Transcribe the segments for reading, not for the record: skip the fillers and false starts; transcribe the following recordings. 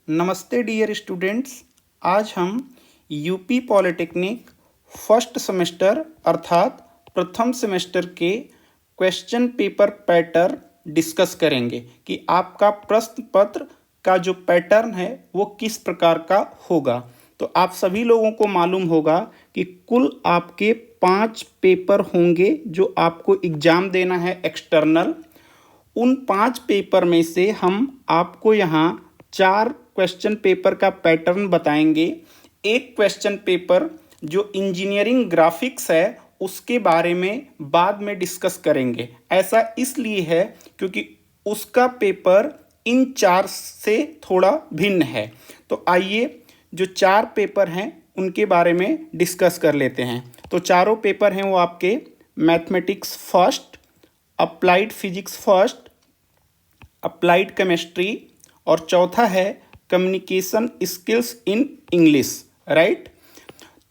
नमस्ते dear students. आज हम यूपी पॉलिटेक्निक फर्स्ट सेमेस्टर अर्थात प्रथम सेमेस्टर के क्वेश्चन पेपर पैटर्न डिस्कस करेंगे कि आपका प्रश्न पत्र का जो पैटर्न है वो किस प्रकार का होगा। तो आप सभी लोगों को मालूम होगा कि कुल आपके 5 पेपर होंगे जो आपको एग्ज़ाम देना है एक्सटर्नल। उन 5 पेपर में से हम आपको यहाँ 4 क्वेश्चन पेपर का पैटर्न बताएंगे। एक क्वेश्चन पेपर जो इंजीनियरिंग ग्राफिक्स है उसके बारे में बाद में डिस्कस करेंगे। ऐसा इसलिए है क्योंकि उसका पेपर इन 4 से थोड़ा भिन्न है। तो आइए जो 4 पेपर हैं उनके बारे में डिस्कस कर लेते हैं। तो चारों पेपर हैं वो आपके mathematics first, applied physics first, applied chemistry और चौथा है communication skills in English, right.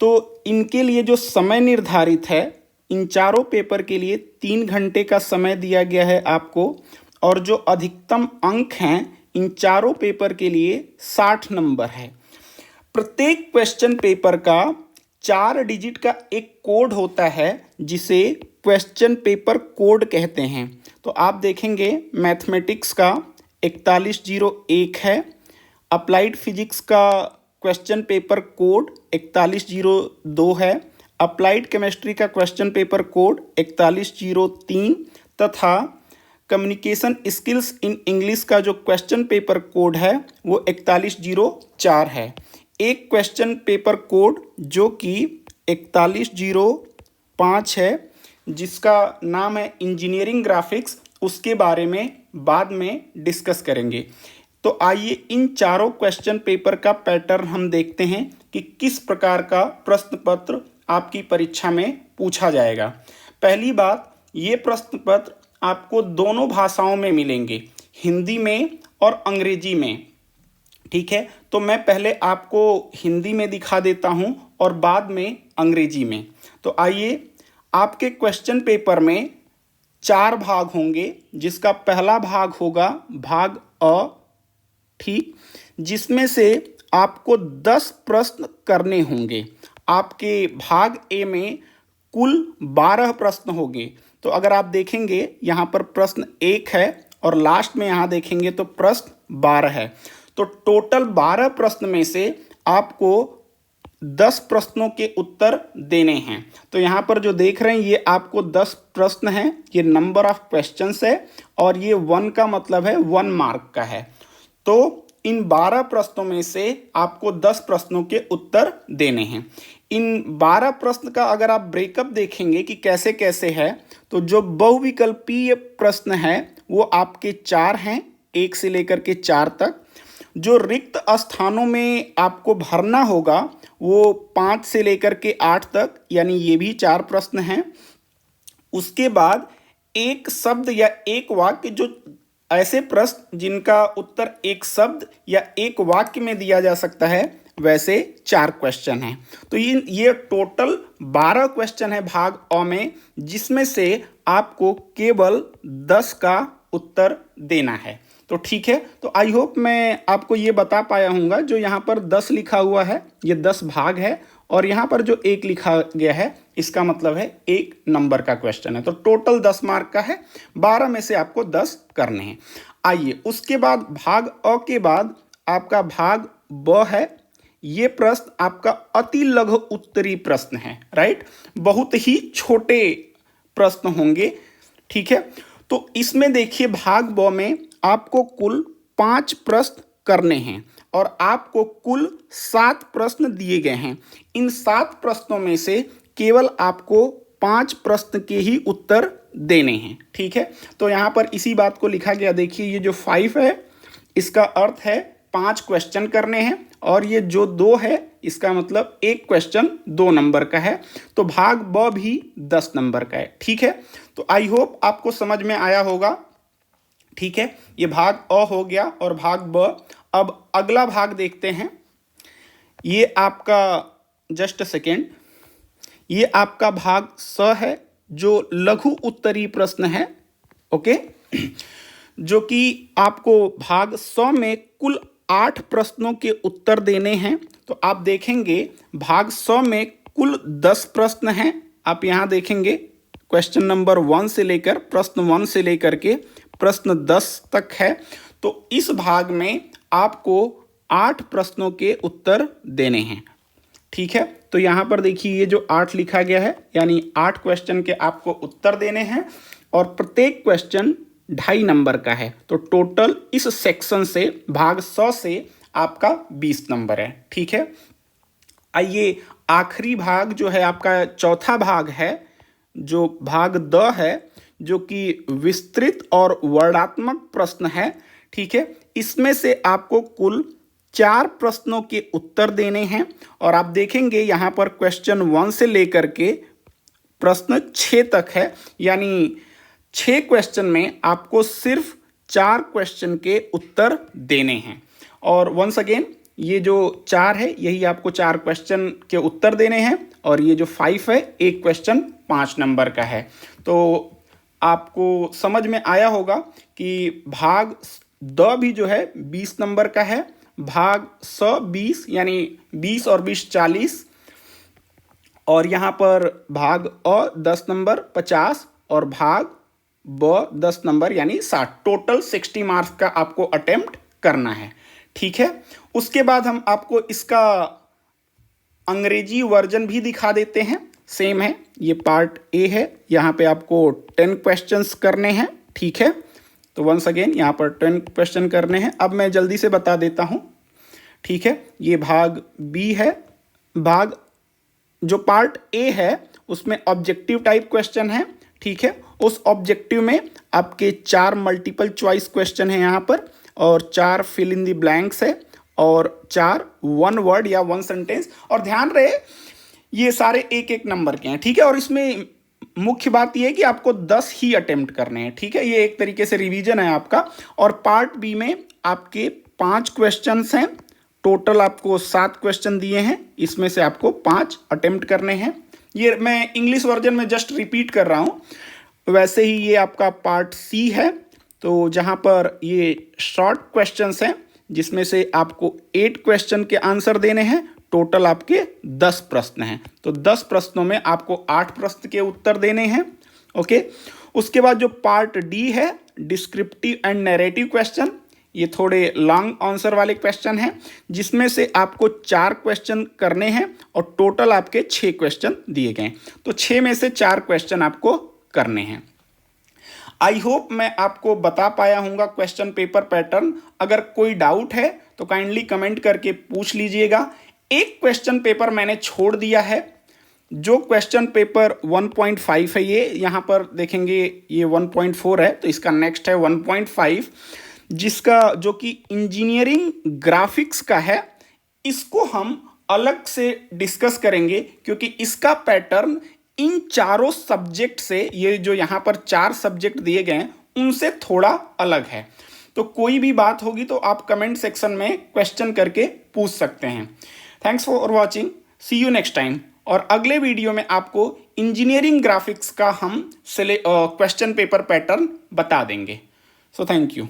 तो इनके लिए जो समय निर्धारित है, इन चारों पेपर के लिए 3 घंटे का समय दिया गया है आपको, और जो अधिकतम अंक हैं इन चारों पेपर के लिए 60 नंबर है। प्रत्येक क्वेश्चन पेपर का 4 डिजिट का एक कोड होता है जिसे क्वेश्चन पेपर कोड कहते हैं। तो आप देखेंगे मैथमेटिक्स का 4101 है, अप्लाइड फिजिक्स का क्वेश्चन पेपर कोड 4102 है, अप्लाइड केमिस्ट्री का क्वेश्चन पेपर कोड 4103 तथा कम्युनिकेशन स्किल्स इन इंग्लिश का जो क्वेश्चन पेपर कोड है वो 4104 है। एक क्वेश्चन पेपर कोड जो कि 4105 है जिसका नाम है इंजीनियरिंग ग्राफिक्स, उसके बारे में बाद में डिस्कस करेंगे। तो आइए इन चारों क्वेश्चन पेपर का पैटर्न हम देखते हैं कि किस प्रकार का प्रश्न पत्र आपकी परीक्षा में पूछा जाएगा। पहली बात, ये प्रश्न पत्र आपको दोनों भाषाओं में मिलेंगे, हिंदी में और अंग्रेजी में, ठीक है। तो मैं पहले आपको हिंदी में दिखा देता हूं और बाद में अंग्रेजी में। तो आइए, आपके क्वेश्चन पेपर में 4 भाग होंगे, जिसका पहला भाग होगा भाग अ, ठीक, जिसमें से आपको 10 प्रश्न करने होंगे। आपके भाग ए में कुल 12 प्रश्न होंगे। तो अगर आप देखेंगे यहाँ पर प्रश्न 1 है और लास्ट में यहाँ देखेंगे तो प्रश्न 12 है। तो टोटल 12 प्रश्न में से आपको 10 प्रश्नों के उत्तर देने हैं। तो यहाँ पर जो देख रहे हैं ये आपको 10 प्रश्न हैं, ये नंबर ऑफ क्वेश्चंस है, और ये 1 का मतलब है 1 मार्क का है। तो इन 12 प्रश्नों में से आपको 10 प्रश्नों के उत्तर देने हैं। इन 12 प्रश्न का अगर आप ब्रेकअप देखेंगे कि कैसे कैसे है, तो जो बहुविकल्पीय प्रश्न है वो आपके 4 हैं, 1 से लेकर के 4 तक। जो रिक्त स्थानों में आपको भरना होगा वो 5 से लेकर के 8 तक, यानी ये भी 4 प्रश्न हैं। उसके बाद एक शब्द या एक वाक्य, जो ऐसे प्रश्न जिनका उत्तर एक शब्द या एक वाक्य में दिया जा सकता है, वैसे 4 क्वेश्चन हैं। तो ये टोटल 12 क्वेश्चन है भाग अ में, जिसमें से आपको केवल 10 का उत्तर देना है। तो ठीक है, तो आई होप मैं आपको ये बता पाया हूँगा। जो यहाँ पर 10 लिखा हुआ है ये 10 भाग है, और यहाँ पर जो 1 लिखा गया है इसका मतलब है 1 नंबर का क्वेश्चन है। तो टोटल 10 मार्क का है, 12 में से आपको 10 करने हैं। आइए, उसके बाद भाग अ के बाद आपका भाग ब है। ये प्रश्न आपका अति लघु उत्तरी प्रश्न है, राइट। बहुत ही छोटे प्रश्न होंगे, ठीक है। तो इसमें देखिए भाग ब में आपको कुल 5 प्रश्न करने हैं और आपको कुल 7 प्रश्न दिए गए हैं। इन 7 प्रश्नों में से केवल आपको 5 प्रश्न के ही उत्तर देने हैं, ठीक है। तो यहाँ पर इसी बात को लिखा गया, देखिए ये जो 5 है इसका अर्थ है 5 क्वेश्चन करने हैं, और ये जो 2 है इसका मतलब 1 क्वेश्चन 2 नंबर का है। तो भाग ब भी 10 नंबर का है, ठीक है। तो आई होप आपको समझ में आया होगा, ठीक है। ये भाग अ हो गया और भाग ब। अब अगला भाग देखते हैं। ये आपका जस्ट सेकेंड, ये आपका भाग स है जो लघु उत्तरी प्रश्न है, ओके। जो कि आपको भाग 100 में कुल 8 प्रश्नों के उत्तर देने हैं। तो आप देखेंगे भाग 100 में कुल 10 प्रश्न हैं। आप यहाँ देखेंगे क्वेश्चन नंबर 1 से लेकर प्रश्न 1 से लेकर के प्रश्न 10 तक है। तो इस भाग में आपको 8 प्रश्नों के उत्तर देने हैं। ठीक है, तो यहाँ पर देखिए ये जो 8 लिखा गया है, यानी 8 क्वेश्चन के आपको उत्तर देने हैं और प्रत्येक क्वेश्चन 2.5 नंबर का है। तो टोटल इस सेक्शन से भाग 100 से आपका 20 नंबर है। ठीक है, आइए आखिरी भाग जो है आपका चौथा भाग है, जो भाग द है, जो कि विस्तृत और वर्णात्मक प्रश्न है। ठीक है, इसमें से आपको कुल 4 प्रश्नों के उत्तर देने हैं और आप देखेंगे यहाँ पर क्वेश्चन 1 से लेकर के प्रश्न 6 तक है, यानी 6 क्वेश्चन में आपको सिर्फ 4 क्वेश्चन के उत्तर देने हैं। और वंस अगेन ये जो 4 है यही आपको 4 क्वेश्चन के उत्तर देने हैं और ये जो 5 है एक क्वेश्चन 5 नंबर का है। तो आपको समझ में आया होगा कि भाग द भी जो है 20 नंबर का है, भाग स 20 यानी 20 और 20 40, और यहाँ पर भाग अ 10 नंबर 50 और भाग ब 10 नंबर यानी 60। टोटल 60 मार्क्स का आपको अटेम्प्ट करना है। ठीक है, उसके बाद हम आपको इसका अंग्रेजी वर्जन भी दिखा देते हैं। सेम है, ये पार्ट ए है, यहाँ पे आपको 10 क्वेश्चंस करने हैं। ठीक है, तो वंस अगेन यहाँ पर 10 क्वेश्चन करने हैं। अब मैं जल्दी से बता देता हूँ। ठीक है, ये भाग बी है। भाग जो पार्ट ए है उसमें ऑब्जेक्टिव टाइप क्वेश्चन है। ठीक है, उस ऑब्जेक्टिव में आपके 4 मल्टीपल चॉइस क्वेश्चन है यहाँ पर, और 4 फिल इन द ब्लैंक्स है, और 4 1 वर्ड या 1 सेंटेंस। और ध्यान रहे ये सारे एक एक नंबर के हैं। ठीक है, और इसमें मुख्य बात यह है कि आपको 10 ही अटेम्प्ट करने हैं। ठीक है, ये एक तरीके से रिवीजन है आपका। और पार्ट बी में आपके 5 क्वेश्चंस हैं। टोटल आपको 7 क्वेश्चन दिए हैं, इसमें से आपको 5 अटेम्प्ट करने हैं। ये मैं इंग्लिश वर्जन में जस्ट रिपीट कर रहा हूँ। वैसे ही ये आपका पार्ट सी है, तो जहाँ पर ये शॉर्ट क्वेश्चंस हैं जिसमें से आपको 8 क्वेश्चन के आंसर देने हैं। टोटल आपके 10 प्रश्न हैं, तो 10 प्रश्नों में आपको 8 प्रश्न के उत्तर देने हैं। ओके, उसके बाद जो पार्ट डी है डिस्क्रिप्टिव एंड नैरेटिव क्वेश्चन, ये थोड़े लॉन्ग आंसर वाले क्वेश्चन हैं जिसमें से आपको 4 क्वेश्चन करने हैं और टोटल आपके 6 क्वेश्चन दिए गए। तो 6 में से 4 क्वेश्चन आपको करने हैं। आई होप मैं आपको बता पाया हूँगा क्वेश्चन पेपर पैटर्न। अगर कोई डाउट है तो काइंडली कमेंट करके पूछ लीजिएगा। एक क्वेश्चन पेपर मैंने छोड़ दिया है, जो क्वेश्चन पेपर 1.5 है। ये यहाँ पर देखेंगे ये 1.4 है, तो इसका नेक्स्ट है 1.5, जिसका जो कि इंजीनियरिंग ग्राफिक्स का है। इसको हम अलग से डिस्कस करेंगे क्योंकि इसका पैटर्न इन चारों सब्जेक्ट से, ये जो यहाँ पर 4 सब्जेक्ट दिए गए हैं उनसे थोड़ा अलग है। तो कोई भी बात होगी तो आप कमेंट सेक्शन में क्वेश्चन करके पूछ सकते हैं। Thanks for watching, see you next time. और अगले वीडियो में आपको इंजीनियरिंग ग्राफिक्स का हम क्वेश्चन पेपर पैटर्न बता देंगे। So thank you.